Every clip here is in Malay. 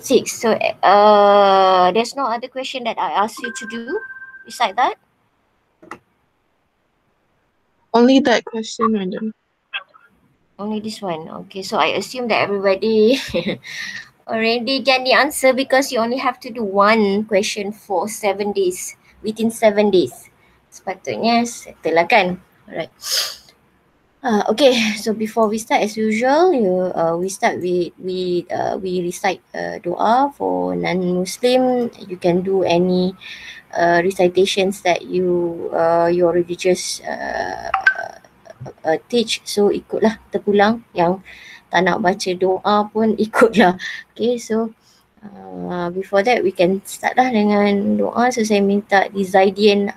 2.6. So there's no other question that I asked you to do beside that? Only that question, madam. Only this one. Okay, so I assume that everybody already get the answer because you only have to do one question for 7 days, within 7 days. Sepatutnya settle lah kan? Alright. Okay, so before we start, as usual, we start with we recite doa for non-Muslim. You can do any recitations that your religious teach. So ikutlah, terpulang. Yang tak nak baca doa pun ikutlah. Okay, so before that we can start lah dengan doa. So saya minta di Zaidian,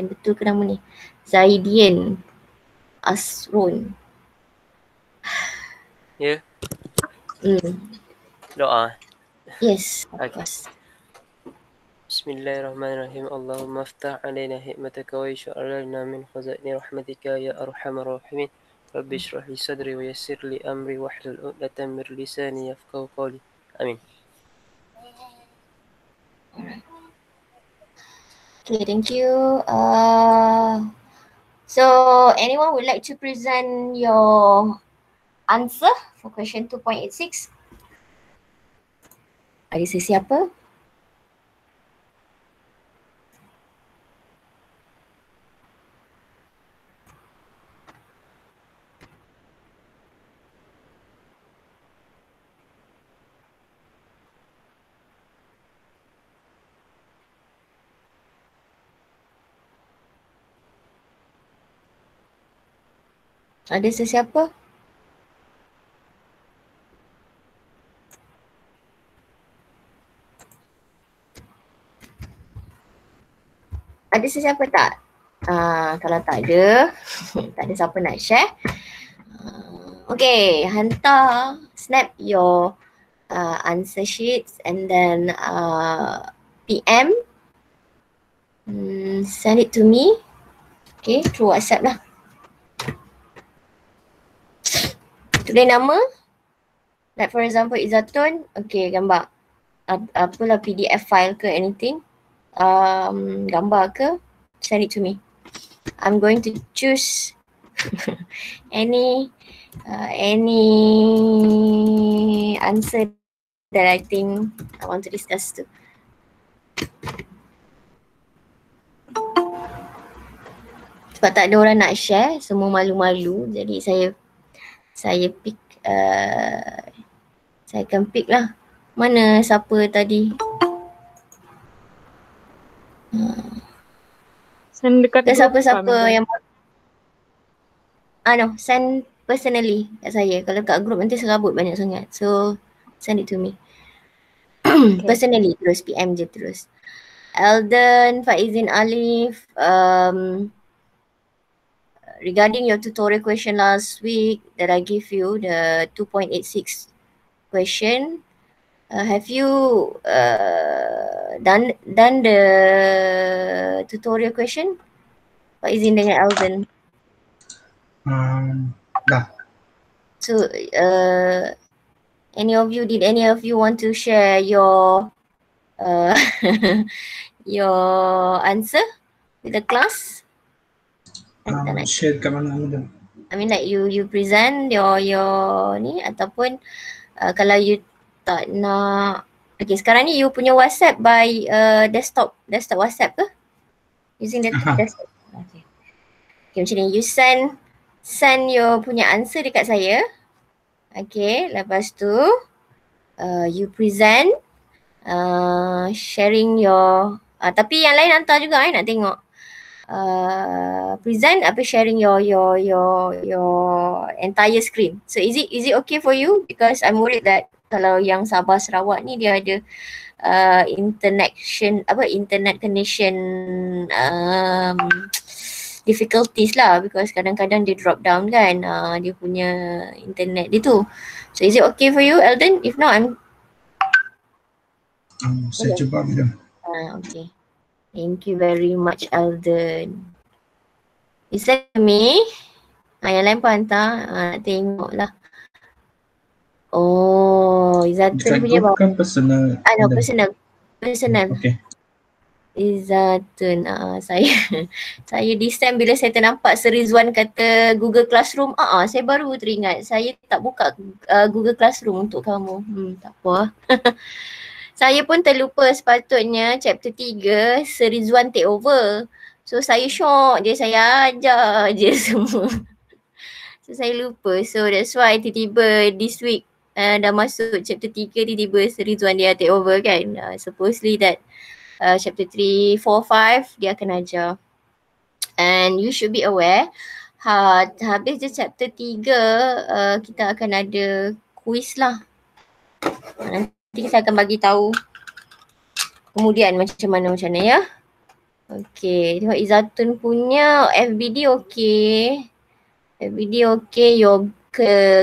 betul ke nama ni? Zaidian Asrun. Ya. Hmm. Doa. Yes, of Okay. course. Bismillahirrahmanirrahim. Allahumma aftah alaina hikmataka wa yashur lana min khazaini rahmatika ya arhamar rahimin. Rabbi shrah li sadri wa yassir li amri wahlul 'uqdatam min lisani yafqahu qawli. Amin. Okay, thank you. So anyone would like to present your answer for question 2.86? Ada sesiapa? Ada sesiapa? Ada sesiapa tak? Kalau tak ada, tak ada siapa nak share. Okay, hantar, snap your answer sheets and then PM. Send it to me. Okay, through WhatsApp lah. Tulis nama. Like for example, Izzatun. Okay, gambar. Apalah PDF file ke anything. Gambar ke. Send it to me. I'm going to choose any answer that I think I want to discuss too. Sebab tak ada orang nak share, semua malu-malu. Jadi saya pick, saya akan pick lah. Mana siapa tadi? Send dekat group Siapa-siapa madam. yang no, send personally kat saya. Kalau kat group nanti serabut banyak sangat. So send it to me. Personally terus, PM je terus. Alden, Faizin Alif, regarding your tutorial question last week that I give you, the 2.86 question, have you done the tutorial question? Faizin dengan Alden. Dah. So did any of you want to share your your answer with the class? Share kat mana madam? I mean like you present your ni ataupun kalau you tak nak. Okay, sekarang ni you punya WhatsApp by desktop WhatsApp ke? Using the desktop. Okay, macam ni, you send your punya answer dekat saya. Okay, lepas tu you present, sharing your tapi yang lain hantar juga nak tengok. Present sharing your entire screen. So is it okay for you? Because I'm worried that kalau yang Sabah Sarawak ni dia ada internet connection difficulties lah, because kadang-kadang dia drop down kan dia punya internet dia tu. So is it okay for you, Alden? If not, saya cuba madam. Okay. Thank you very much, Alden. You send me. Yang lain pun hantar. Nak tengok lah. Oh, Izatun Dekat punya group kan personal? no, Ada. personal. Okay. Izatun, saya this time bila saya ternampak Rizwan kata Google Classroom, saya baru teringat saya tak buka Google Classroom untuk kamu. Tak apa. Saya pun terlupa sepatutnya chapter 3 Rizwan take over. So saya shock je, saya ajar je semua. So saya lupa. So that's why tiba-tiba this week dah masuk chapter 3 tiba-tiba Rizwan dia take over kan. Supposedly that chapter 3, 4, 5 dia akan ajar. And you should be aware habis je chapter 3 kita akan ada quiz lah. Nanti saya akan bagi tahu kemudian macam mana ya. Okay, tengok Izatun punya FBD okay. FBD okay, your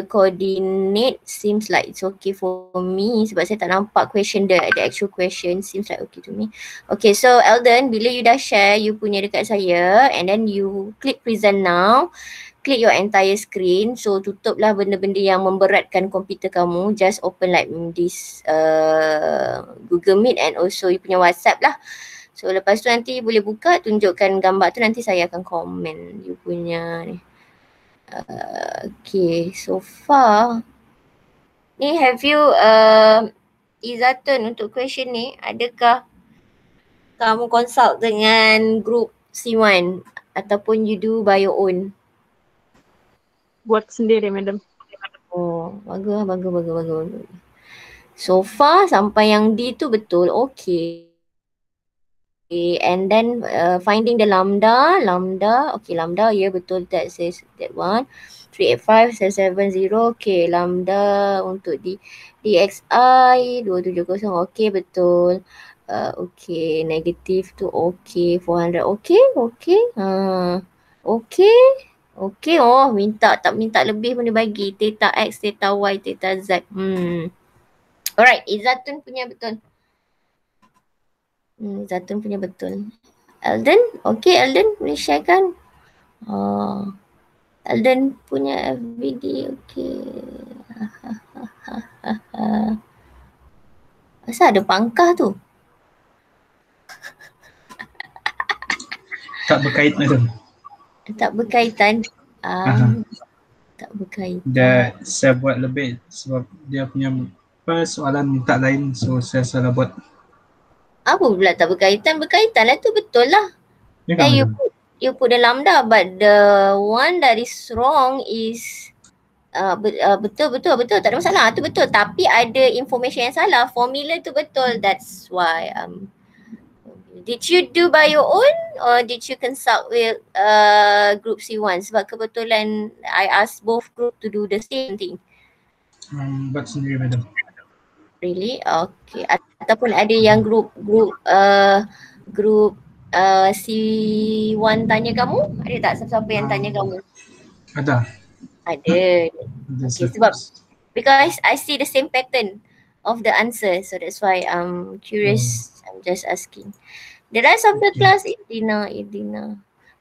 coordinate seems like it's okay for me sebab saya tak nampak question the actual question seems like okay to me. Okay, so Eldon, bila you dah share you punya dekat saya and then you click present now, click your entire screen, so tutuplah benda-benda yang memberatkan komputer kamu, just open like this Google Meet and also you punya WhatsApp lah. So lepas tu nanti boleh buka, tunjukkan gambar tu, nanti saya akan komen you punya ni. Okay, so far ni have you Izatun untuk question ni, adakah kamu consult dengan group C1 ataupun you do by your own? Buat sendiri, madam. Oh, bagus. So far sampai yang D tu betul, okay. And then finding the lambda, okay, lambda, yeah, betul, that says that one. 385 770, okay, lambda untuk DXI 270, okay, betul. Okay, negatif tu okay, 400, okay. Okay, oh tak minta lebih pun dia bagi, theta X, theta Y, theta Z. Alright, Izatun punya betul. Izatun punya betul. Eldon, okay, Eldon boleh share kan? Eldon punya FBD, okay. Asal ada pangkah tu? Tak berkait madam. Tak berkaitan. Tak berkaitan. Saya buat lebih sebab dia punya soalan minta lain, so saya salah buat. Apa pula tak berkaitan? Berkaitan lah tu, betul lah. Ya kan, Then madam? you put the lambda, but the one that is wrong is betul, tak ada masalah, tu betul, tapi ada information yang salah, formula tu betul, that's why did you do by your own or did you consult with group C1? Sebab kebetulan I asked both group to do the same thing. Buat sendiri madam. Really? Okay. Ataupun ada yang group C1 tanya kamu? Ada tak siapa-siapa yang tanya kamu? Ada. Okay, sebab because I see the same pattern of the answer, so that's why I'm curious. I'm just asking. The rest of the class, Edina.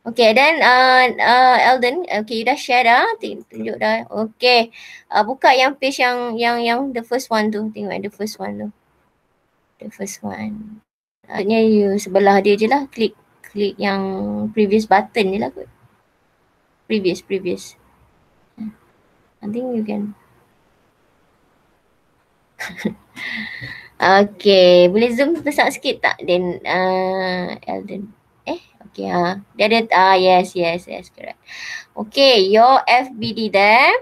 Okay, then Eldon, okay, you dah share dah, tunjuk dah. Okay, buka yang page yang the first one tu, tengok the first one tu. The first one. Maksudnya you sebelah dia je lah, klik yang previous button je lah kot. Previous. I think you can. Okay, boleh zoom besar sikit tak? Then Eldon. Okay, dia ada, yes, correct. Okay, your FBD there.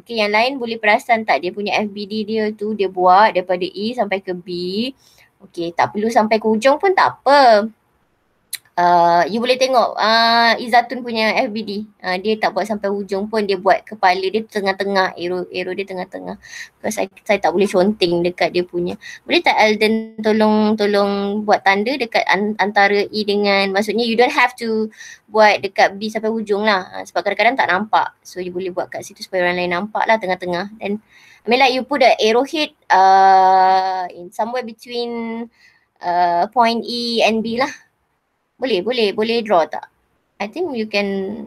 Okay, yang lain boleh perasan tak dia punya FBD dia tu, dia buat daripada E sampai ke B. Okay, tak perlu sampai ke hujung pun tak apa. You boleh tengok Izatun punya FBD, dia tak buat sampai hujung pun, dia buat kepala dia tengah-tengah, arrow dia tengah-tengah. Because saya tak boleh conteng dekat dia punya. Boleh tak Eldon tolong buat tanda dekat antara E dengan, maksudnya you don't have to buat dekat B sampai hujung lah, sebab kadang-kadang tak nampak. So you boleh buat kat situ supaya orang lain nampak lah tengah-tengah. Dan I mean like you put the arrowhead in somewhere between point E and B lah. Boleh draw tak? I think you can,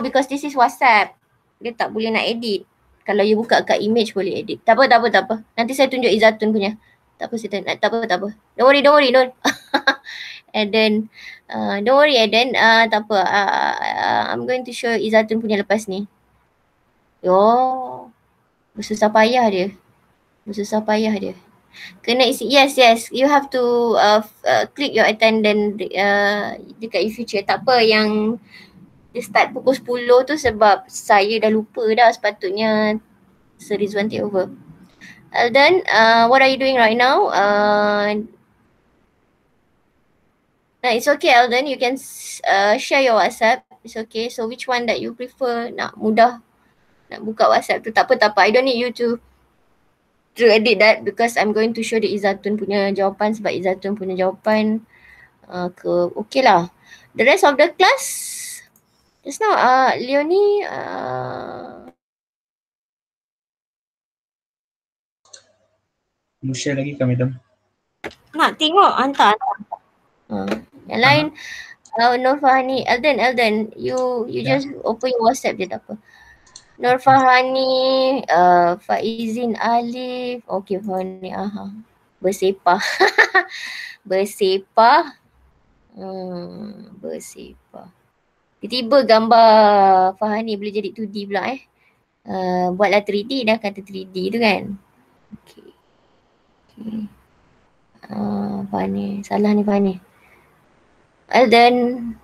because this is WhatsApp. Dia tak boleh nak edit Kalau you buka kat image boleh edit. Tak apa. Nanti saya tunjuk Izatun punya. Tak apa. Don't worry. Don't. Eden, don't worry Eden, tak apa. I'm going to show Izatun punya lepas ni. Bersusah payah dia. Kena isi, yes. You have to click your attendance dekat e-future. Tak apa yang dia start pukul 10 tu sebab saya dah lupa dah, sepatutnya Sir Rizwan take over. Then what are you doing right now? It's okay Alden, you can share your WhatsApp. It's okay. So which one that you prefer? Nak mudah nak buka WhatsApp tu, tak apa. I don't need you to edit that because I'm going to show the Izatun punya jawapan sebab Izatun punya jawapan okay lah. The rest of the class, just now Leonie Mau share lagi kah, Madam? nak tengok, hantar. Yang lain Nur Fahani, Elden, you just open your WhatsApp je, tak apa. Nur Fahani, Faizin Alif, okay Fahani, bersepah. Bersepah. Tiba-tiba gambar Fahani boleh jadi 2D pula buatlah 3D, dah kata 3D tu kan. Okay. Fahani, salah ni Fahani. Elden.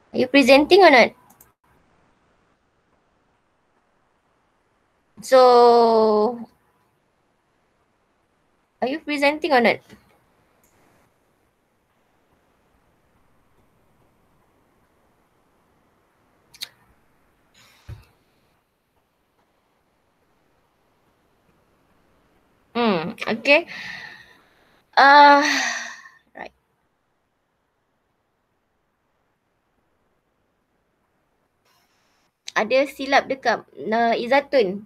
Are you presenting or not? So, are you presenting or not? Okay. Right. Ada silap dekat Izatun.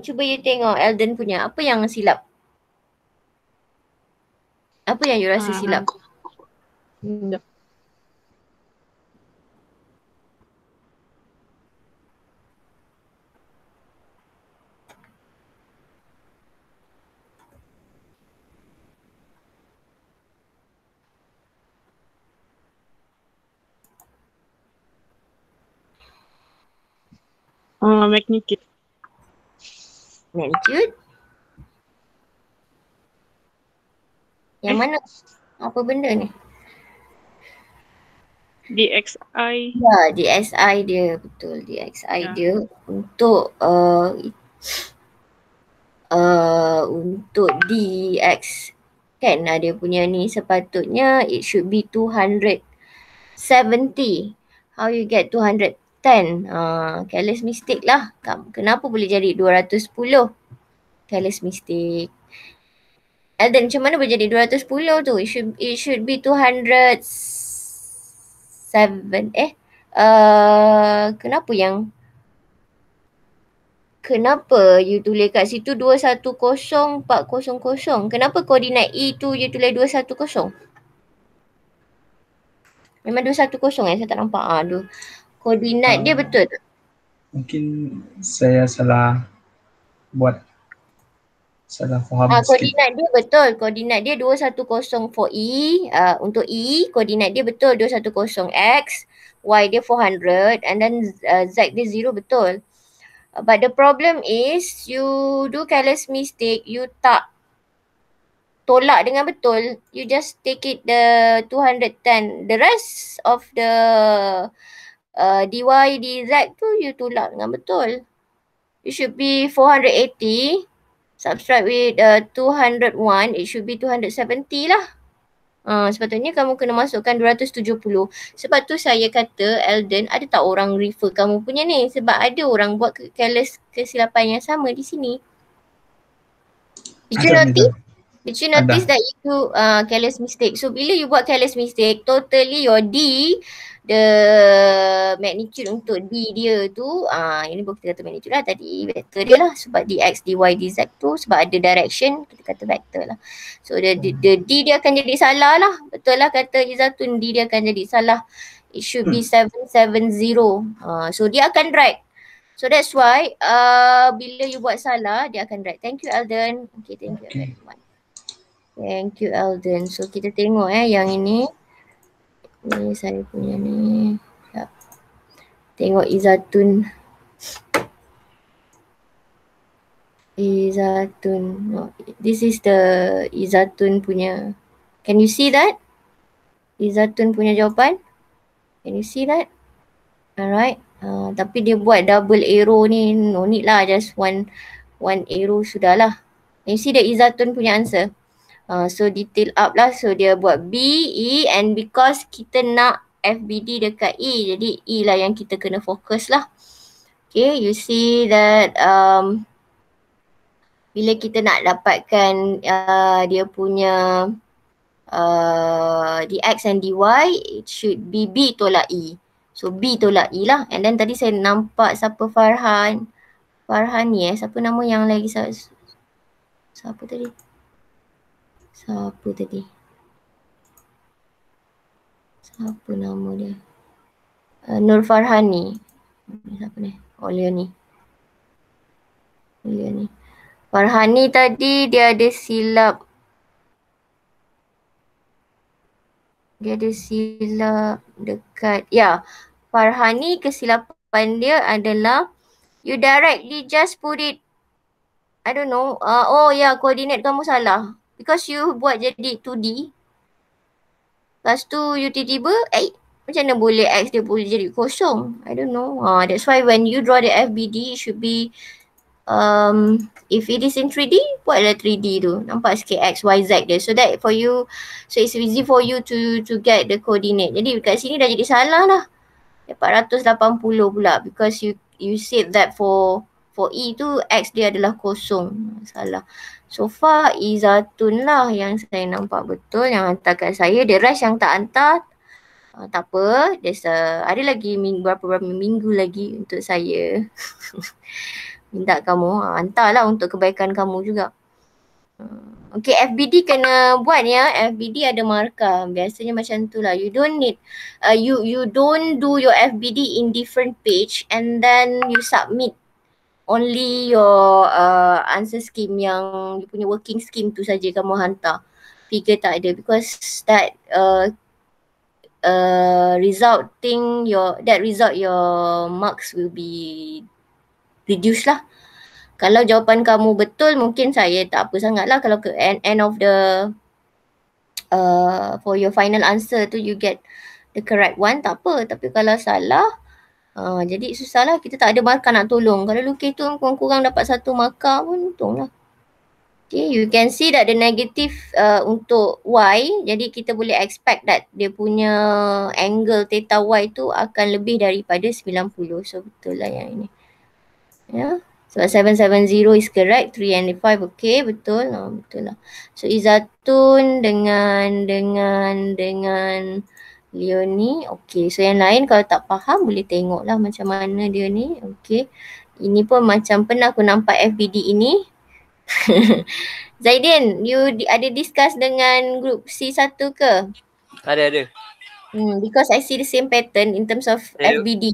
Cuba you tengok Elden punya. Apa yang silap? Apa yang you rasa silap? Magnitude. Magnitude? Yang mana? Apa benda ni? DXI. Ya, DXI dia, betul. DXI dia untuk untuk DX kan, dia punya ni sepatutnya it should be 270. How you get 210? Careless mistake lah. Kenapa boleh jadi 210? Careless mistake. Elden, macam mana boleh jadi 210 tu? It should be 207. Kenapa you tulis kat situ 210 400? Kenapa koordinat E tu you tulis 210? Memang 210 saya tak nampak. Koordinat dia betul tak? Mungkin saya salah faham sikit. Koordinat dia betul. Koordinat dia 210 for E. Untuk E, koordinat dia betul 210X. Y dia 400 and then Z dia 0 betul. But the problem is you do careless mistake, you tak tolak dengan betul. You just take it the 210. The rest of the dy dz tu you tolak dengan betul. It should be 480. Subtract with 201, it should be 270 lah. Sepatutnya kamu kena masukkan 270. Sebab tu saya kata Elden, ada tak orang refer kamu punya ni? Sebab ada orang buat kesilapan yang sama di sini. Did you notice that you do careless mistake? So bila you buat careless mistake, totally your D, the magnitude untuk D dia tu, ini bukan kita kata magnitude lah, tadi vector dia lah. Sebab dx, dy, dz tu sebab ada direction, kita kata vector lah. So the D dia akan jadi salah lah. Betul lah kata Izatun, D dia akan jadi salah. It should be 770. So dia akan drag. So that's why bila you buat salah, dia akan drag. Thank you Alden. Okay, thank you Okay. everyone. Thank you Alden. So kita tengok yang ini. Ni saya punya ni. Sekejap. Tengok Izatun. Izatun. No, this is the Izatun punya. Can you see that? Izatun punya jawapan. Can you see that? Alright. Tapi dia buat double arrow ni. No need lah. Just one arrow sudah lah. Can you see the Izatun punya answer? So detail up lah. So dia buat B, E and because kita nak FBD dekat E. Jadi E lah yang kita kena fokus lah. Okay, you see that bila kita nak dapatkan dia punya dx and dy, it should be B tolak E. So B tolak E lah. And then tadi saya nampak siapa Farhan ni siapa nama yang lagi siapa tadi? Siapa nama dia? Nur Farhan ni. Siapa ni? Oh Leonie. Farhan ni tadi dia ada silap. Dekat. Ya. Farhan ni kesilapan dia adalah you directly just put it. I don't know. Coordinate kamu salah. Because you buat jadi 2D. Lepas tu you tiba-tiba, macam mana boleh X dia boleh jadi kosong? I don't know. That's why when you draw the FBD, it should be if it is in 3D, buatlah 3D tu. Nampak sikit X, Y, Z dia. So that for you, so it's easy for you to get the coordinate. Jadi kat sini dah jadi salah lah. 480 pula because you said that for E tu X dia adalah kosong. Salah. So far Izatun lah yang saya nampak betul yang hantar kat saya. The rest yang tak hantar, tak apa. Ada lagi beberapa minggu lagi untuk saya. Minta kamu hantarlah untuk kebaikan kamu juga. Okay, FBD kena buat ya. FBD ada markah. Biasanya macam tu lah. You don't need, you don't do your FBD in different page and then you submit only your answer scheme yang you punya working scheme tu saja kamu hantar. Figure tak ada because that result your marks will be reduced lah. Kalau jawapan kamu betul mungkin saya tak apa sangat lah. Kalau ke end of the for your final answer tu you get the correct one, tak apa. Tapi kalau salah jadi susah lah. Kita tak ada markah nak tolong. Kalau lukis tu kurang-kurang dapat 1 markah pun untung lah. Okay, you can see that the negative untuk Y, jadi kita boleh expect that dia punya angle theta Y tu akan lebih daripada 90. So betul lah yang ini. Ya. So 770 is correct, 3 and 5 okay, betul. Betul lah. So Izatun dengan Leonie, okay. So yang lain kalau tak faham boleh tengok lah macam mana dia ni, okay. Ini pun macam pernah aku nampak FBD ini. Zaidin, you ada discuss dengan group C1 ke? Ada. Because I see the same pattern in terms of FBD.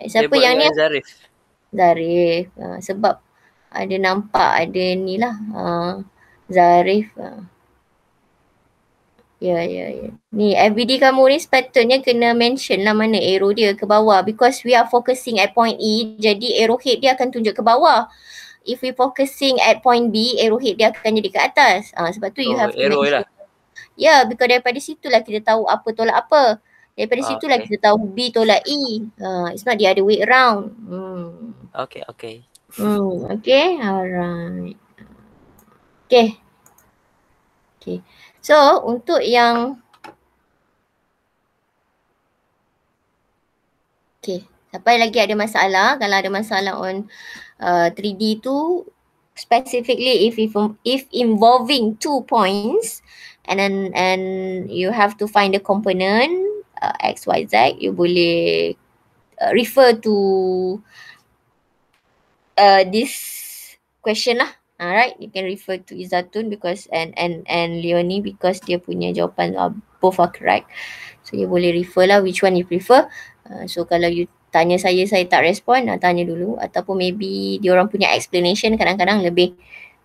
Siapa yang ni? Zarif. Sebab ada nampak ada ni lah. Zarif. Ya. Ni FBD kamu ni sepatutnya kena mention lah mana arrow dia ke bawah. Because we are focusing at point E. Jadi arrow head dia akan tunjuk ke bawah. If we focusing at point B, arrow head dia akan jadi ke atas. Sebab tu you have to mention. Lah. Ya, because daripada situlah kita tahu apa tolak apa. Daripada situlah kita tahu B tolak E. It's not the other way around. Okay. Okay, alright. Okay. So, untuk yang siapa lagi ada masalah? Kalau ada masalah on 3D tu, specifically if involving 2 points and you have to find the component X, Y, Z, you boleh refer to this question lah. Alright, you can refer to Izzatun because and Leonie because dia punya jawapan both are correct. So you boleh refer lah which one you prefer. So kalau you tanya saya tak respon, tanya dulu ataupun maybe dia orang punya explanation kadang-kadang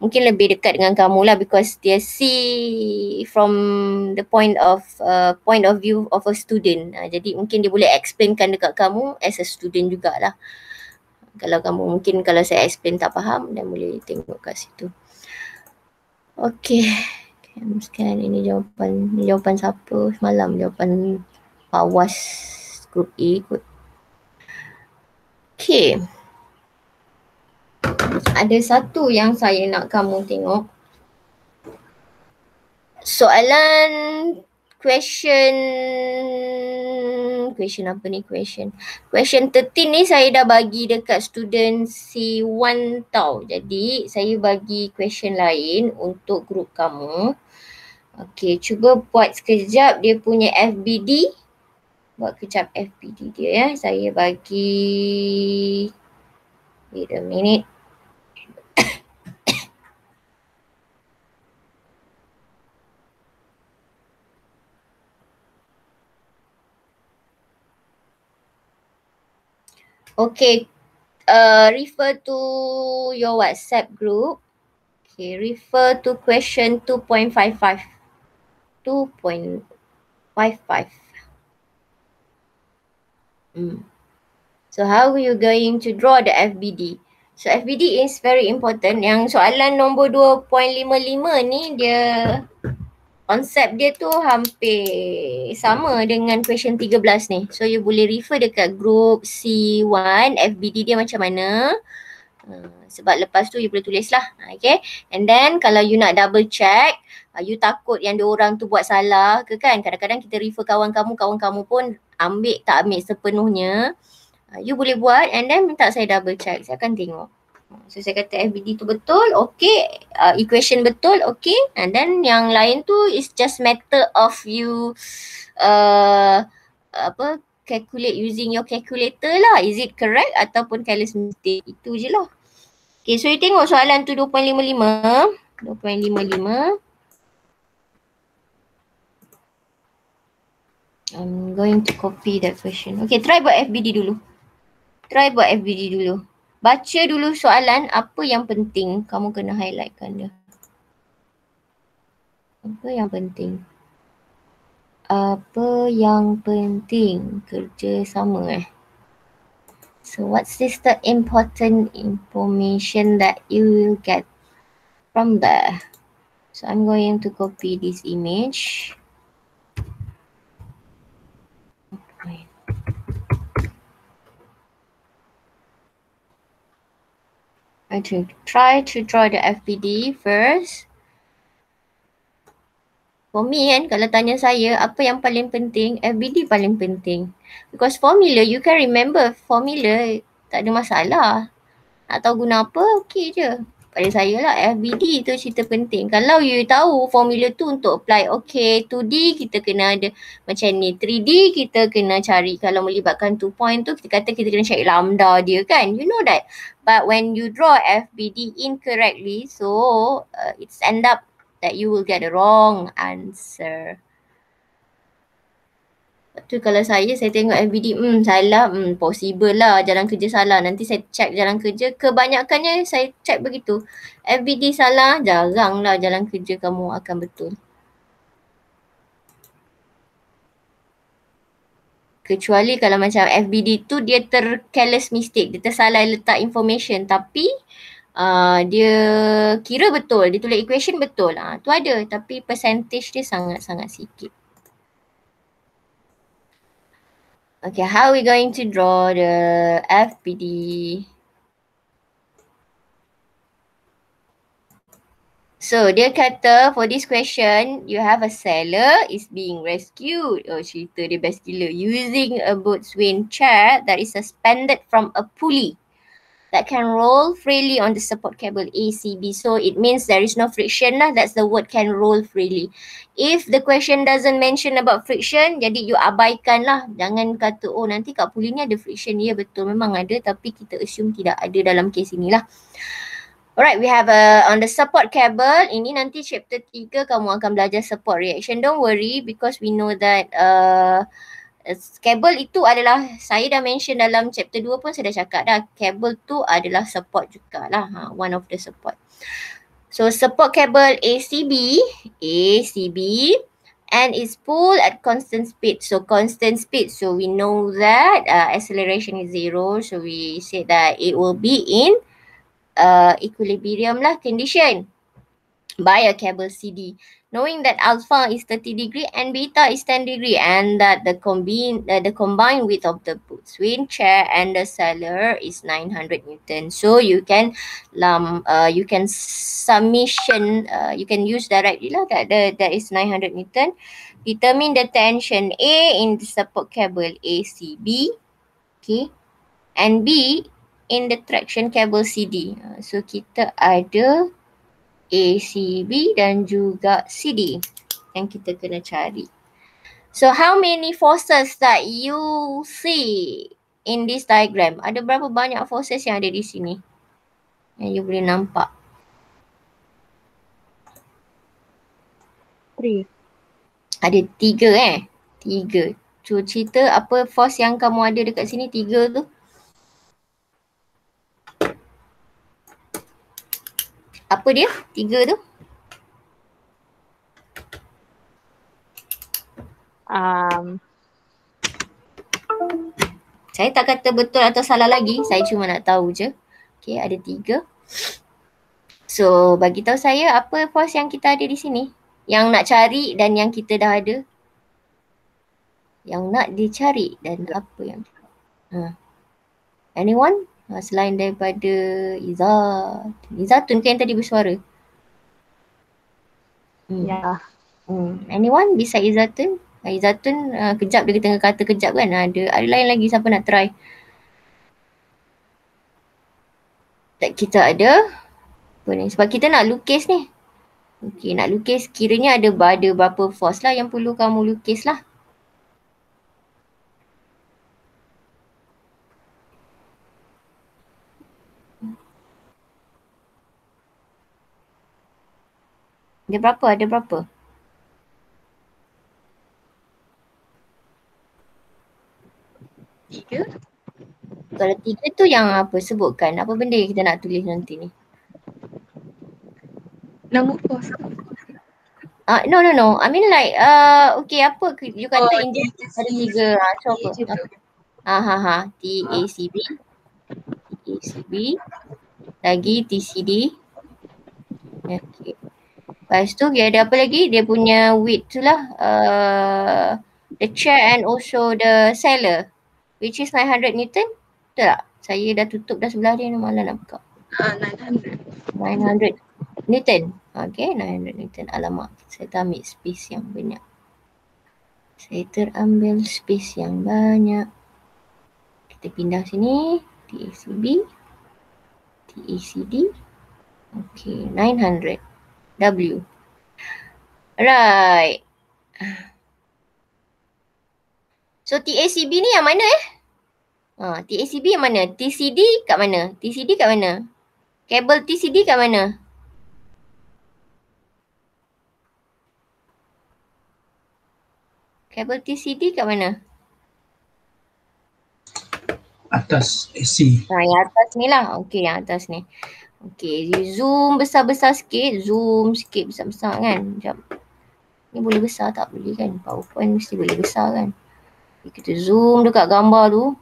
mungkin lebih dekat dengan kamu lah because dia see from the point of view of a student. Jadi mungkin dia boleh explainkan dekat kamu as a student jugalah. Kalau kamu mungkin kalau saya explain tak faham dan boleh tengok kat situ. Okay. Sekarang ini jawapan siapa semalam? Jawapan Pak Was Group A kot. Okay. Ada satu yang saya nak kamu tengok. Soalan question apa ni question 13 ni saya dah bagi dekat student C1 tau. Jadi saya bagi question lain untuk grup kamu. Okay, cuba buat sekejap dia punya FBD. Buat kejap FBD dia ya. Saya bagi wait a minute. Okay, refer to your WhatsApp group. Okay, refer to question 2.55. 2.55. So how are you going to draw the FBD? So FBD is very important. Yang soalan nombor 2.55 ni dia konsep dia tu hampir sama dengan question 13 ni. So you boleh refer dekat group C1 FBD dia macam mana. Sebab lepas tu you boleh tulis lah. Okay. And then kalau you nak double check, you takut yang diorang tu buat salah ke kan. Kadang-kadang kita refer kawan kamu pun tak ambil sepenuhnya. You boleh buat and then minta saya double check. Saya akan tengok. So saya kata FBD tu betul, okay. Equation betul, okay. And then yang lain tu is just matter of you calculate using your calculator lah. Is it correct ataupun careless mistake? Itu je lah. Okay, so you tengok soalan tu 2.55. 2.55. I'm going to copy that question. Okay, try buat FBD dulu. Baca dulu soalan, apa yang penting kamu kena highlightkan dia. Apa yang penting kerjasama So what's this the important information that you will get from there? So I'm going to copy this image. I try to draw the FBD first. For me kan, kalau tanya saya apa yang paling penting, FBD paling penting. Because formula, you can remember formula, tak ada masalah. Nak tahu guna apa, okay je. Pada saya lah, FBD tu cerita penting. Kalau you tahu formula tu untuk apply, okay, 2D kita kena ada macam ni. 3D kita kena cari, kalau melibatkan 2 point tu, kita kata kita kena cari lambda dia kan. You know that. But when you draw FBD incorrectly, so it's end up that you will get the wrong answer. Tu kalau saya tengok FBD, salah, possible lah jalan kerja salah. Nanti saya check jalan kerja, kebanyakannya saya check begitu. FBD salah, jarang lah jalan kerja kamu akan betul. Kecuali kalau macam FBD tu dia careless mistake, dia tersalah letak information tapi dia kira betul, dia tulis equation betul. Tu ada tapi percentage dia sangat-sangat sikit. Okay, how are we going to draw the FBD? So, dia kata for this question, you have a sailor is being rescued. Oh, cerita dia best gila. Using a boatswain chair that is suspended from a pulley that can roll freely on the support cable ACB. So, it means there is no friction lah. That's the word can roll freely. If the question doesn't mention about friction, jadi you abaikan lah. Jangan kata, oh nanti kat pulley ni ada friction. Ya betul memang ada tapi kita assume tidak ada dalam kes inilah. Alright, we have on the support cable. Ini nanti chapter 3 kamu akan belajar support reaction. Don't worry because we know that kabel itu adalah, saya dah mention dalam chapter 2 pun saya dah cakap dah, kabel tu adalah support jugalah, one of the support. So support cable ACB and is pulled at constant speed. So constant speed, so we know that acceleration is 0, so we say that it will be in equilibrium lah condition by a cable CD, knowing that alpha is 30 degree and beta is 10 degree, and that the combined width of the between chair and the seller is 900 Newton. So you can summation, you can use directly lah that is 900 Newton. Determine the tension A in the support cable ACB, okay, and B in the traction cable CD. So kita ada ACB dan juga CD yang kita kena cari. So how many forces that you see in this diagram? Ada berapa banyak forces yang ada di sini yang you boleh nampak? 3. Ada 3 3. So cerita apa force yang kamu ada dekat sini 3 tu? Apa dia? 3 tu? Saya tak kata betul atau salah lagi. Saya cuma nak tahu je. Okay, ada 3. So, bagi tahu saya apa force yang kita ada di sini? Yang nak cari dan yang kita dah ada. Yang nak dicari dan apa yang anyone? Selain daripada Izzatun kan yang tadi bersuara? Ya. Anyone beside Izzatun? Izzatun kejap, dia tengah kata kejap kan? Ada lain lagi, siapa nak try? Kita ada apa ni? Sebab kita nak lukis ni. Okay, nak lukis kiranya ada berapa force lah yang perlu kamu lukis lah. Ada berapa? Ada berapa? Tiga. Kalau 3 tu yang apa? Sebutkan. Apa benda yang kita nak tulis nanti ni? Nama pos. No. I mean like, okay, apa you kata ada 3. So apa? TACB. Lagi TCD. Okay. Lepas tu dia ada apa lagi? Dia punya width tu lah. The chair and also the seller. Which is 900 Newton. Betul tak? Saya dah tutup dah sebelah dia, malah nak buka. 900 Newton. Okay, 900 Newton. Alamak, saya terambil space yang banyak. Kita pindah sini. TACB. TACD. Okay, 900. W. Alright. So TACB ni yang mana TACB yang mana? TCD kat mana? TCD kat mana? Kabel TCD kat mana? Kabel TCD kat mana? Atas AC. Yang atas ni lah. Okay, yang atas ni. Okay, you zoom besar-besar sikit. Zoom sikit besar-besar kan. Sekejap. Ni boleh besar tak? Boleh kan? PowerPoint mesti boleh besar kan? Kita zoom dekat gambar tu.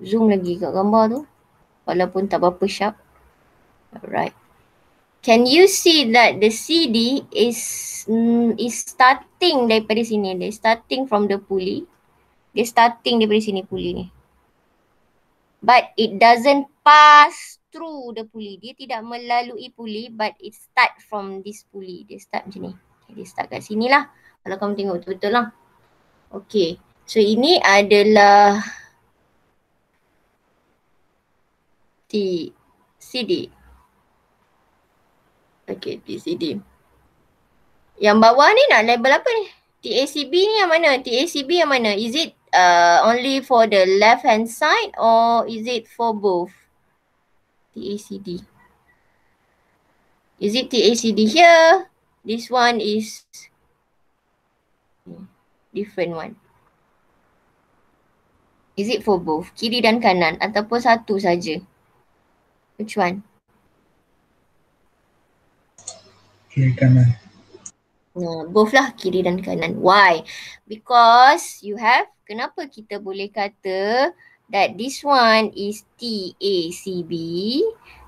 Zoom lagi kat gambar tu. Walaupun tak berapa sharp. Alright. Can you see that the CD is starting daripada sini. Dia starting from the pulley. Dia starting daripada sini pulley ni. But it doesn't pass through the pulley. Dia tidak melalui pulley, but it start from this pulley. Dia start macam ni. Okay, dia start kat sini lah. Kalau kamu tengok betul-betul lah. Okay. So ini adalah TCD. Okay, TCD. Yang bawah ni nak label apa ni? TACB ni yang mana? TACB yang mana? Is it only for the left hand side or is it for both? TACD. Is it TACD here? This one is different one. Is it for both? Kiri dan kanan ataupun satu saja? Which one? Kiri kanan. Both lah, kiri dan kanan. Why? Because you have, kenapa kita boleh kata that this one is TACB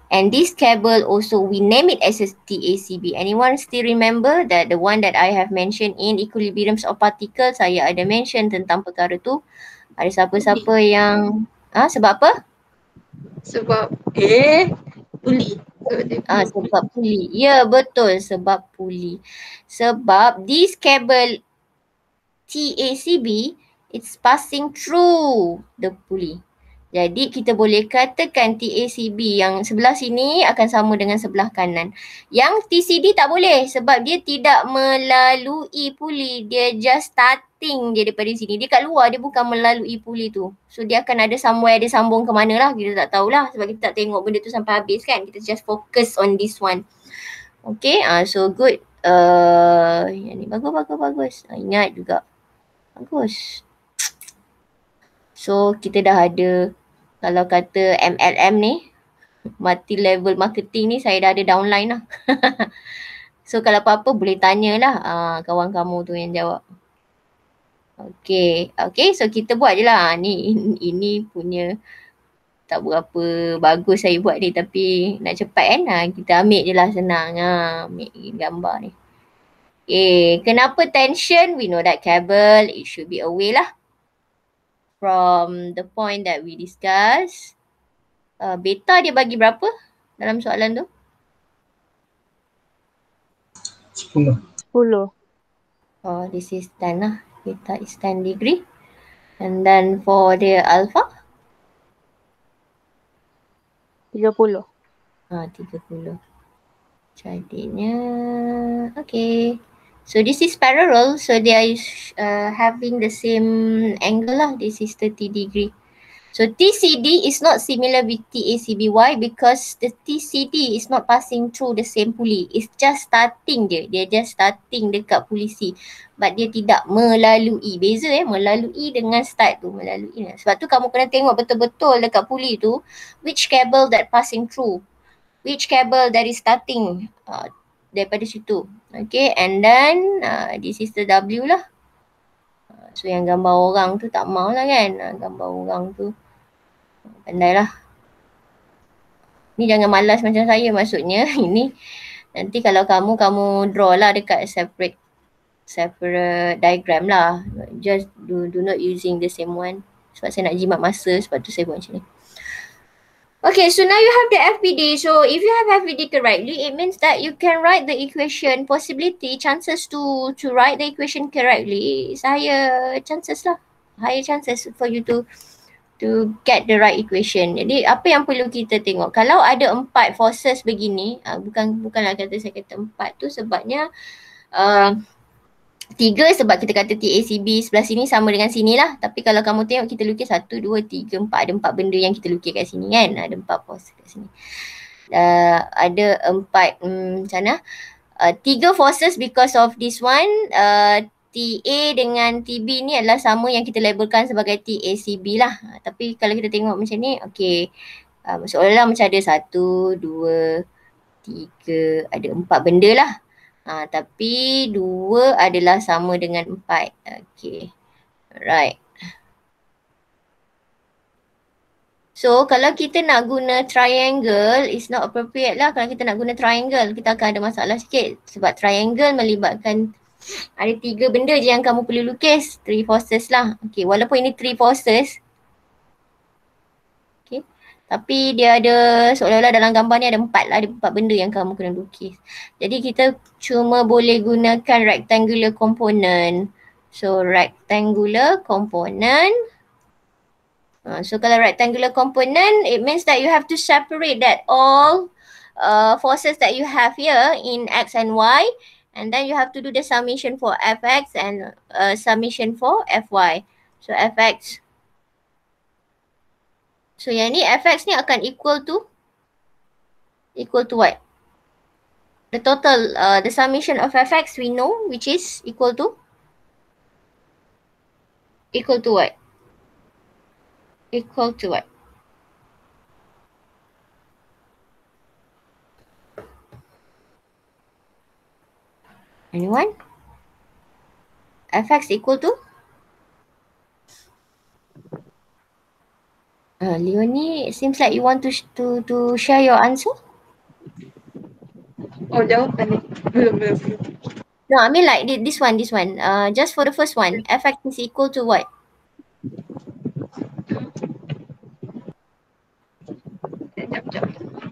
and this cable also we name it as a TACB. Anyone still remember that the one that I have mentioned in equilibriums of particles, saya ada mention tentang perkara tu. Ada siapa-siapa yang sebab apa? Sebab puli. Sebab puli. Ya, betul, sebab puli. Sebab this cable TACB, it's passing through the pulley. Jadi kita boleh katakan TACB yang sebelah sini akan sama dengan sebelah kanan. Yang TCD tak boleh sebab dia tidak melalui pulley. Dia just starting je daripada sini. Dia kat luar, dia bukan melalui pulley tu. So dia akan ada somewhere, dia sambung ke mana lah. Kita tak tahulah sebab kita tak tengok benda tu sampai habis kan. Kita just focus on this one. Okay, so good. Yang ni bagus. Ingat juga. Bagus. So kita dah ada, kalau kata MLM ni, multi level marketing ni, saya dah ada downline lah. So kalau apa-apa boleh tanyalah kawan kamu tu yang jawab. Okay, so kita buat je lah. Ini punya tak berapa bagus saya buat ni, tapi nak cepat kan. Kita ambil je lah, senang. Ambil gambar ni. Okay, kenapa tension? We know that cable, it should be away lah from the point that we discuss. Beta dia bagi berapa dalam soalan tu? 10. 10. Oh, this is 10 lah. Beta is 10 degree. And then for the alpha? 30. 30. Jadinya, okay. So this is parallel, so they are having the same angle lah. This is 30 degree. So TCD is not similar with TACB. Why? Because the TCD is not passing through the same pulley. It's just starting je. Dia just starting dekat pulley C. But dia tidak melalui. Beza melalui dengan start tu. Melalui. Sebab tu kamu kena tengok betul-betul dekat pulley tu, which cable that passing through. Which cable that is starting daripada situ. Okay, and then this is the W lah. So yang gambar orang tu tak mau lah kan. Gambar orang tu pandai lah. Ni jangan malas macam saya maksudnya. Ini nanti kalau kamu draw lah dekat separate diagram lah. Just do not using the same one. Sebab saya nak jimat masa, sebab tu saya buat macam ni. Okay, so now you have the FPD. So if you have FPD correctly, it means that you can write the equation. Possibility, chances to write the equation correctly is higher chances lah. Higher chances for you to get the right equation. Jadi apa yang perlu kita tengok? Kalau ada 4 forces begini, bukanlah saya kata 4 tu sebabnya 3 sebab kita kata TACB sebelah sini sama dengan sini lah. Tapi kalau kamu tengok kita lukis 1, 2, 3, 4. Ada 4 benda yang kita lukis kat sini kan. Ada 4 force kat sini. Ada 4 macam mana? 3 forces because of this one. TA dengan TB ni adalah sama yang kita labelkan sebagai TACB lah. Tapi kalau kita tengok macam ni, okay. Seolah-olah macam ada 1, 2, 3, ada 4 benda lah. Tapi 2 adalah sama dengan 4. Okay. Alright. So kalau kita nak guna triangle, it's not appropriate lah. Kalau kita nak guna triangle, kita akan ada masalah sikit. Sebab triangle melibatkan ada 3 benda je yang kamu perlu lukis. 3 forces lah. Okay, walaupun ini 3 forces. Okay. Tapi dia ada, seolah-olah dalam gambar ni ada 4 lah. Ada 4 benda yang kamu kena lukis. Jadi kita cuma boleh gunakan rectangular component. So rectangular component. So kalau rectangular component, it means that you have to separate that all forces that you have here in X and Y. And then you have to do the summation for Fx and summation for Fy. So Fx. So yang ni Fx ni akan equal to equal to what? The total, the summation of fx we know, which is equal to what? Equal to what? Anyone? Fx equal to? Leonie, it seems like you want to share your answer. Oh, jawapan ni. Belum. No, I mean like this one. Just for the first one, fx is equal to what? Sekejap.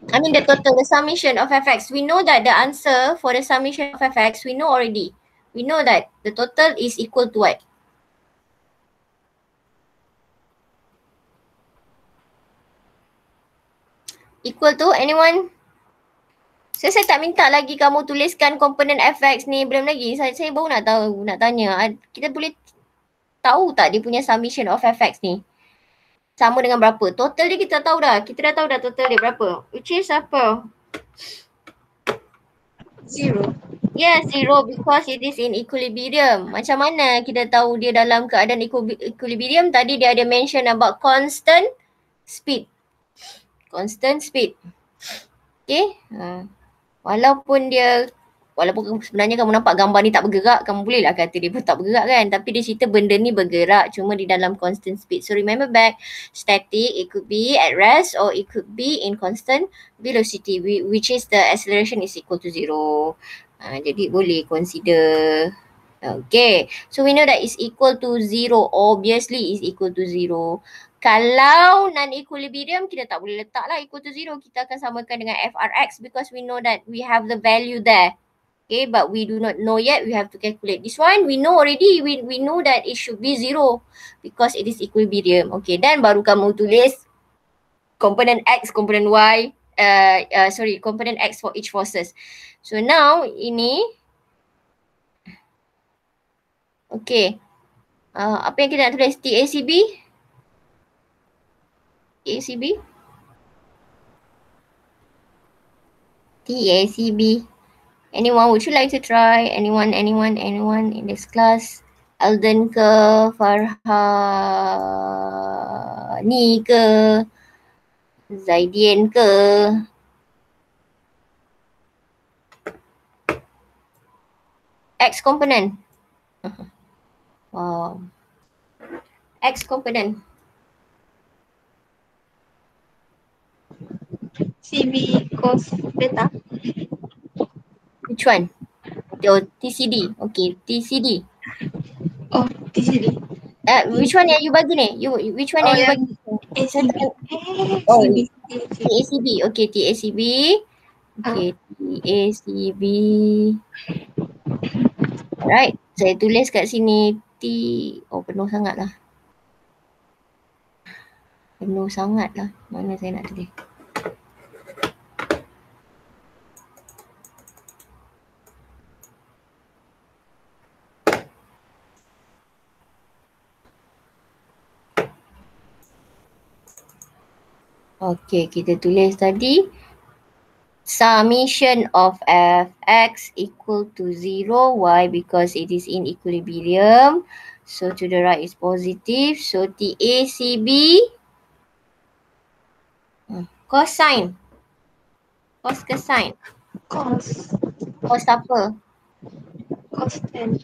I mean the total, the summation of fx. We know that the answer for the summation of fx, we know already. We know that the total is equal to what? Equal to anyone? So, saya tak minta lagi kamu tuliskan komponen fx ni, belum lagi. Saya baru nak tahu, nak tanya. Kita boleh tahu tak dia punya summation of fx ni? Sama dengan berapa? Total dia kita tahu dah. Kita dah tahu dah total dia berapa. Which is apa? 0. Yeah, 0 because it is in equilibrium. Macam mana kita tahu dia dalam keadaan equilibrium? Tadi dia ada mention about constant speed. Constant speed. Okay. Walaupun sebenarnya kamu nampak gambar ni tak bergerak, kamu bolehlah kata dia pun tak bergerak kan. Tapi dia cerita benda ni bergerak cuma di dalam constant speed. So remember back, static, it could be at rest or it could be in constant velocity, which is the acceleration is equal to 0. Jadi boleh consider. Okay, so we know that is equal to 0. Obviously is equal to 0. Kalau non-equilibrium, kita tak boleh letak lah equal to 0. Kita akan samakan dengan frx because we know that we have the value there. Okay, but we do not know yet. We have to calculate. This one, we know already. We know that it should be 0 because it is equilibrium. Okay, then baru kamu tulis component x, component y, component x for each forces. So now, ini, okay. Apa yang kita nak tulis? TACB? TACB. Anyone, would you like to try? Anyone in this class? Alden ke? Farhani ke? Zaidian ke? X component. Wow. X component. CV cos beta. Which one? TCD. Okay, TCD. Oh, TCD. Which one yang you bagi ni? Which one yang you bagi? ACB. Oh, CB. TACB. Okay, TACB. Okay, TACB. Alright, saya tulis kat sini Oh, penuh sangat lah. Mana saya nak tulis? Okay, kita tulis tadi summation of fx equal to 0. Why? Because it is in equilibrium. So to the right is positive. So TACB cosine. Cos ke sin? Cos. Cos apa? Cos 10.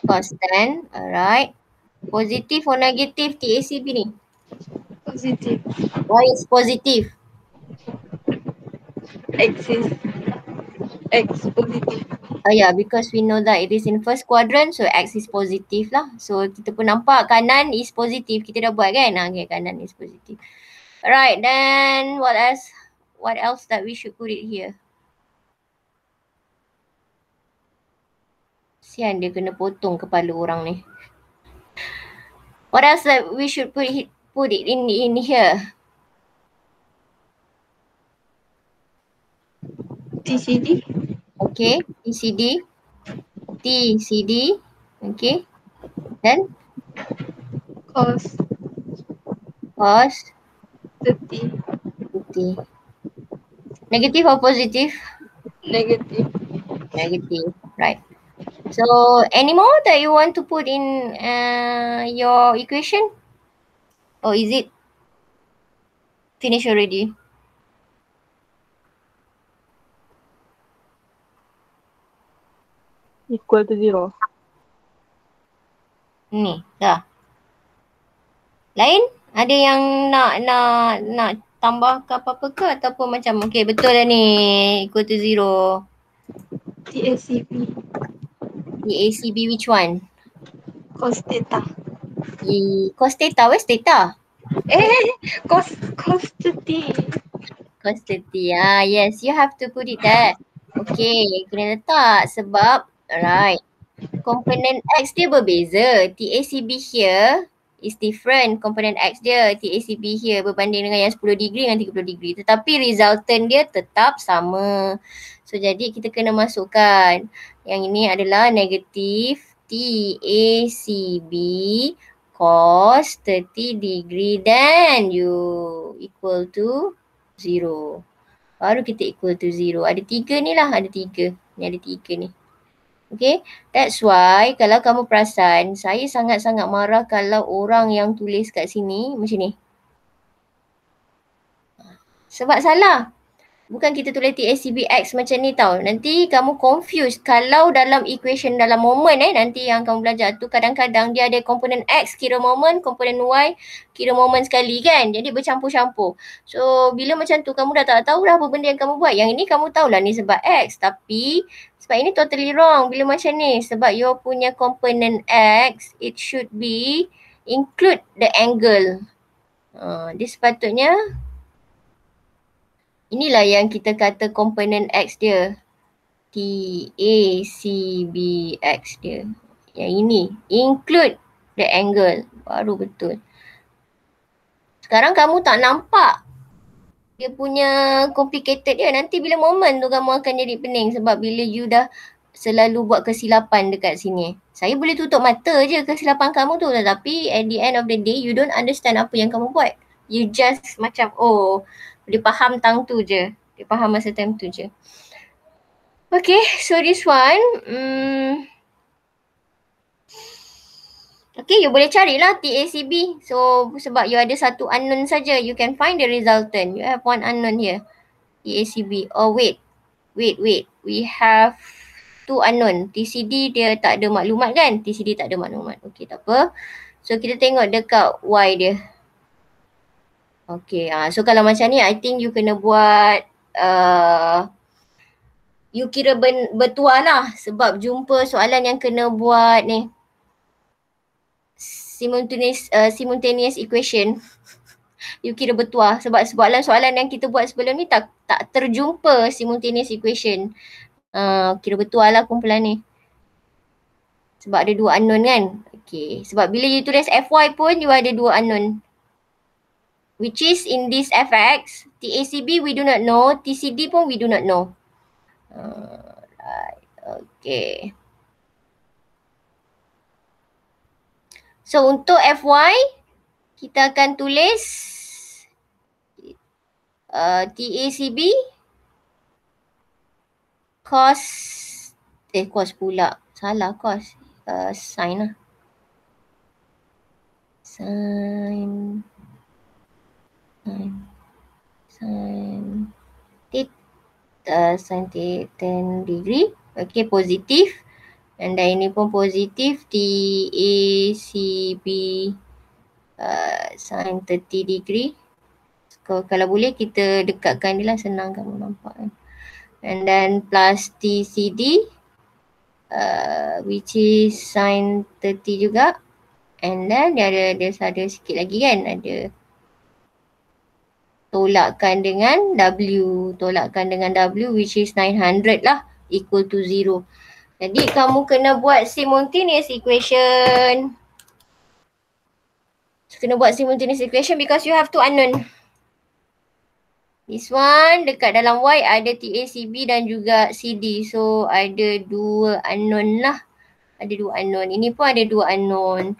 Cos 10. Alright. Positif or negative TACB ni? Positive. Why is positive? X positive. Yeah, because we know that it is in first quadrant, so X is positive lah. So kita pun nampak kanan is positive. Kita dah buat kan? Okay, kanan is positive. Alright, then what else? What else that we should put it here? Sian dia kena potong kepala orang ni. What else that we should put it in here? TCD. Okay, TCD. Okay. Then Cos cos 30. Negative or positive? Negative. Negative, right. So any more that you want to put in your equation? Or is it finished already? Equal to 0. Ni, dah. Lain? Ada yang nak tambah ke apa-apa ke ataupun macam okay betul dah ni equal to 0. TACB. TACB which one? Cos theta. Cos theta, where's theta? Cos 30. Cos 30. Yes, you have to put it there. Okay, kena letak sebab alright. Komponen X dia berbeza. TACB here is different. Komponen X dia, TACB here berbanding dengan yang 10 degree dengan 30 degree. Tetapi resultant dia tetap sama. So jadi kita kena masukkan yang ini adalah negatif TACB cos 30 degree then you equal to 0. Baru kita equal to 0. Ada 3 ni lah, ada 3. Ni ada 3 ni. Okay, that's why kalau kamu perasan, saya sangat-sangat marah kalau orang yang tulis kat sini macam ni. Sebab salah. Bukan kita tulis TACB X macam ni tau. Nanti kamu confused. Kalau dalam equation dalam moment nanti yang kamu belajar tu kadang-kadang dia ada komponen X kira moment, komponen Y kira moment sekali kan. Jadi bercampur-campur. So bila macam tu kamu dah tak tahu dah apa benda yang kamu buat. Yang ini kamu tahulah ni sebab X. Tapi sebab ini totally wrong bila macam ni. Sebab your punya komponen X it should be include the angle. Dia sepatutnya inilah yang kita kata komponen X dia. TACB X dia. Yang ini. Include the angle. Baru betul. Sekarang kamu tak nampak dia punya complicated dia. Nanti bila moment tu kamu akan jadi pening. Sebab bila you dah selalu buat kesilapan dekat sini. Saya boleh tutup mata je kesilapan kamu tu. Tetapi at the end of the day you don't understand apa yang kamu buat. You just macam dia faham tang tu je. Dia faham masa time tu je. Okay, so this one. Okay, you boleh carilah TACB. So, sebab you ada satu unknown saja, you can find the resultant. You have one unknown here. TACB. Oh, wait. We have two unknown. TCD dia tak ada maklumat kan? TCD tak ada maklumat. Okay, tak apa. So, kita tengok dekat Y dia. Okay, so kalau macam ni, I think you kena buat you kira bertuah lah sebab jumpa soalan yang kena buat ni simultaneous equation. You kira bertuah sebab soalan yang kita buat sebelum ni tak terjumpa simultaneous equation. Kira bertuah lah kumpulan ni. Sebab ada dua unknown kan. Okay, sebab bila you tulis FY pun you ada dua unknown. Which is in this FX, TACB we do not know, TCD pun we do not know. Right, okay. So untuk FY, kita akan tulis TACB cos pula. Salah cos. Sin lah. Sin sin 10 degree. Okay, positif. And then ini pun positif. TACB sin 30 degree. Kalau boleh kita dekatkan dia lah, senang kamu nampak kan. And then plus TCD which is sin 30 juga. And then dia ada sikit lagi kan, ada tolakkan dengan W. Tolakkan dengan W which is 900 lah, equal to 0. Jadi kamu kena buat simultaneous equation. So, kena buat simultaneous equation because you have two unknown. This one dekat dalam Y ada TACB dan juga CD. So ada dua unknown lah. Ada dua unknown. Ini pun ada dua unknown.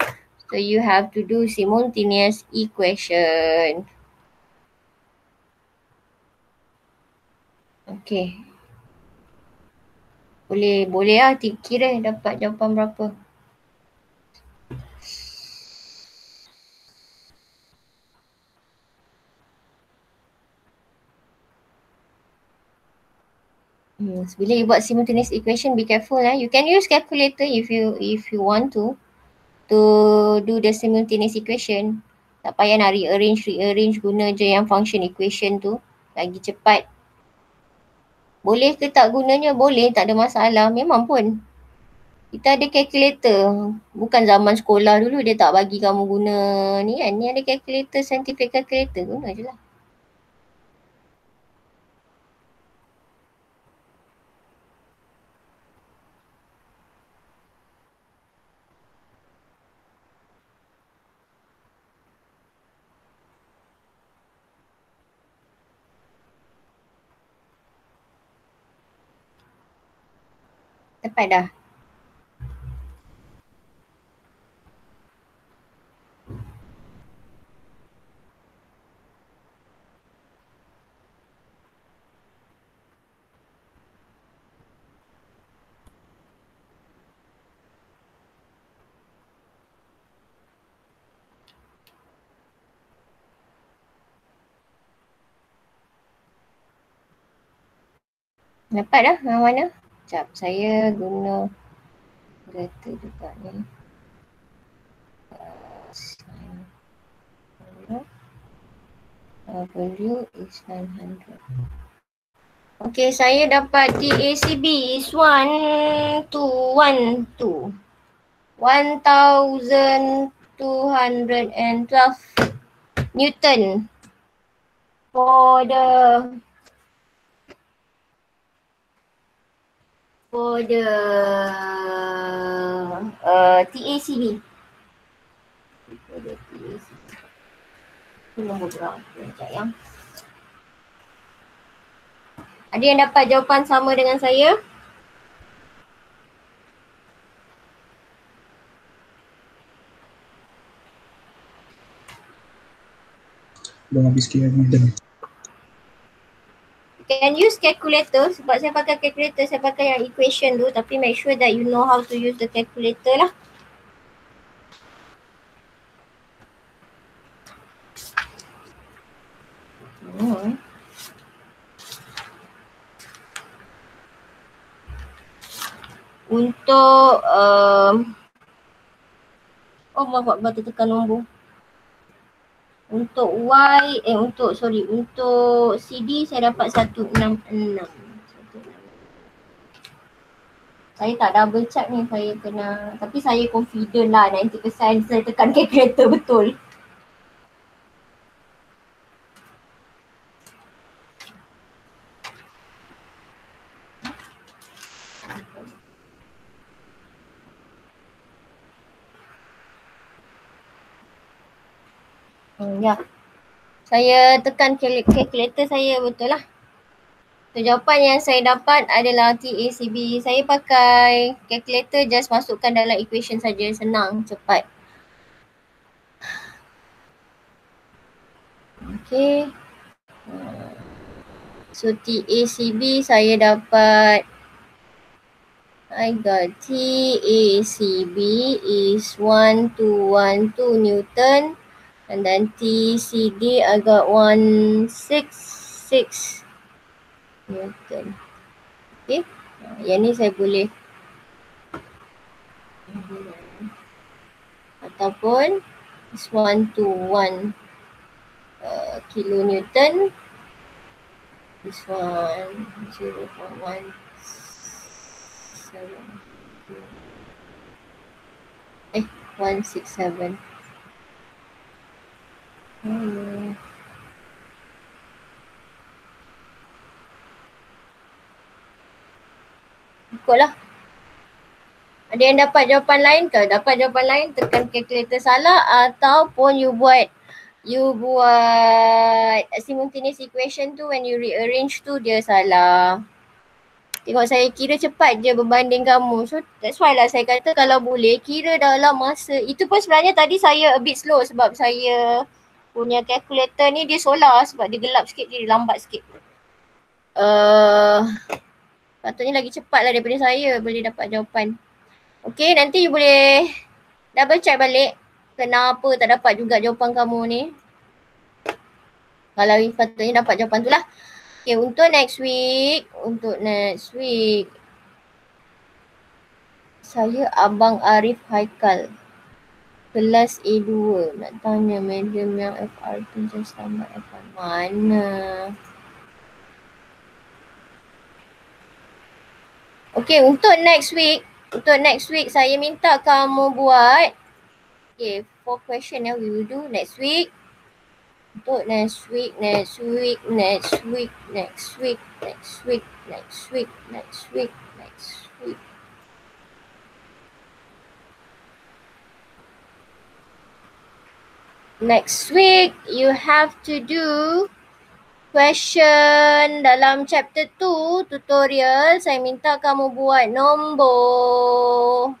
So you have to do simultaneous equation. Okay. Boleh lah kira dapat jawapan berapa. Bila you buat simultaneous equation, be careful You can use calculator if you want to do the simultaneous equation. Tak payah nak rearrange, guna je yang function equation tu. Lagi cepat. Boleh ke tak gunanya? Boleh, tak ada masalah. Memang pun. Kita ada calculator. Bukan zaman sekolah dulu dia tak bagi kamu guna ni kan. Ni ada calculator, scientific calculator. Guna je lah. Dapat dah. Dapat dah yang mana? Sekejap, saya guna data juga ni. Value is 900. Okay, saya dapat TACB is 1212. 1212 Newton for the TACB. For the TACB. Nombor berapa? Sekejap ya. Ada yang dapat jawapan sama dengan saya? Belum habis kira Newton. You can use calculator. Sebab saya pakai calculator, saya pakai yang equation tu. Tapi make sure that you know how to use the calculator lah. Untuk maaf tertekan nombor. Untuk untuk CD saya dapat 166. Saya tak double check ni, saya kena, tapi saya confident lah 90% saya tekan calculator betul. Ya. Saya tekan calculator saya betul lah. So, jawapan yang saya dapat adalah TACB. Saya pakai calculator, just masukkan dalam equation saja. Senang, cepat. Okay. So TACB saya dapat, I got TACB is 1212 Newton. And then TCD I got 166 Newton. Okay. Yang ni saya boleh. Ataupun is 121 kilonewton. This one 0.17. 167. Ikutlah. Ada yang dapat jawapan lain ke? Dapat jawapan lain, tekan calculator salah, ataupun you buat simultaneous equation tu, when you rearrange tu dia salah. Tengok saya kira cepat je berbanding kamu. So that's why lah saya kata kalau boleh kira dalam masa. Itu pun sebenarnya tadi saya a bit slow sebab saya punya calculator ni dia solar, sebab dia gelap sikit, dia lambat sikit. Patutnya lagi cepat lah daripada saya boleh dapat jawapan. Okay, nanti you boleh double check balik kenapa tak dapat juga jawapan kamu ni. Kalau patutnya dapat jawapan tu lah. Okay, untuk next week, saya Abang Arif Haikal. Kelas A2. Nak tanya medium yang FRP just tambah F1. Mana? Okay, untuk next week saya minta kamu buat 4 question yang we will do next week. Untuk next week. Next week, you have to do question dalam chapter 2 tutorial. Saya minta kamu buat nombor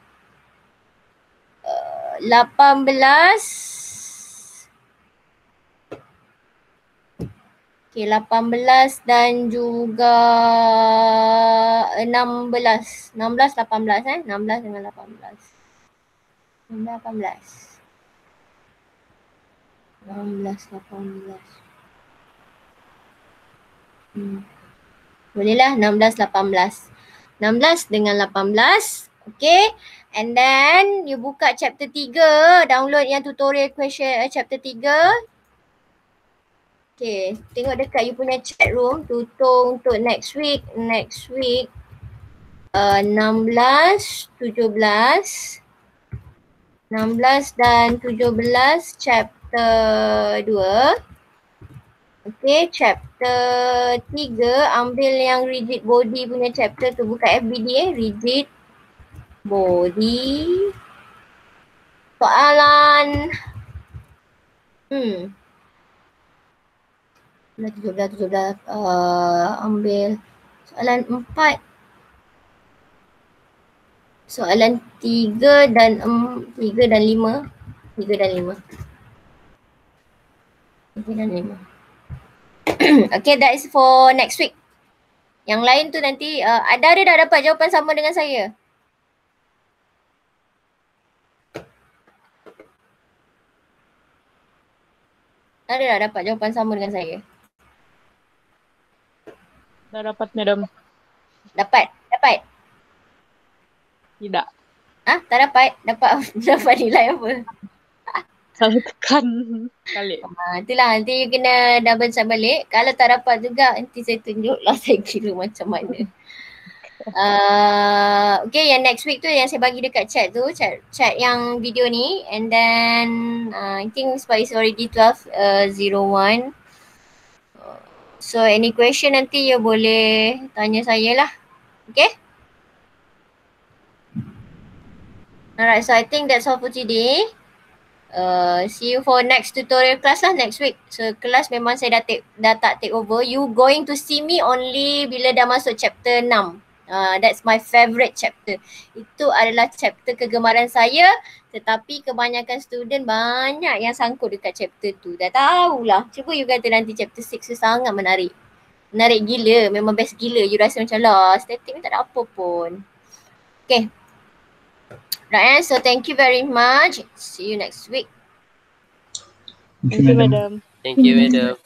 18. Okay, 18 dan juga 16. 16, 18 16 dengan 18. 18. Bolehlah 16, 18. 16 dengan 18. Okay. And then you buka chapter 3. Download yang tutorial question chapter 3. Okay. Tengok dekat you punya chat room. Tutor untuk next week. 16, 17. 16 dan 17 chapter 2. Okay, chapter 3 ambil yang rigid body punya chapter tu. Buka FBD rigid body. Soalan 17 ambil soalan 4. Soalan 3 dan 5. 3 dan 5. Okay, that is for next week. Yang lain tu nanti ada dah dapat jawapan sama dengan saya. Ada dah dapat jawapan sama dengan saya. Dah dapat, madam. Dapat. Tidak. Tak dapat? Dapat nilai apa? Salah tekan kali. Itulah nanti you kena double check balik. Kalau tak dapat juga nanti saya tunjuklah saya kira macam mana. Okay, yang next week tu yang saya bagi dekat chat tu, chat yang video ni. And then I think it's already 12:01. So any question nanti you boleh tanya saya lah. Okay? Alright, so I think that's all for today. See you for next tutorial class lah next week. So kelas memang saya dah tak take over. You going to see me only bila dah masuk chapter 6. That's my favourite chapter. Itu adalah chapter kegemaran saya. Tetapi kebanyakan student banyak yang sangkut dekat chapter tu. Dah tahulah. Cuba you kata nanti chapter 6 tu sangat menarik. Menarik gila. Memang best gila. You rasa macam lah static ni tak ada apa pun. Okay. Right, so thank you very much. See you next week. Thank you, madam. Thank you, madam.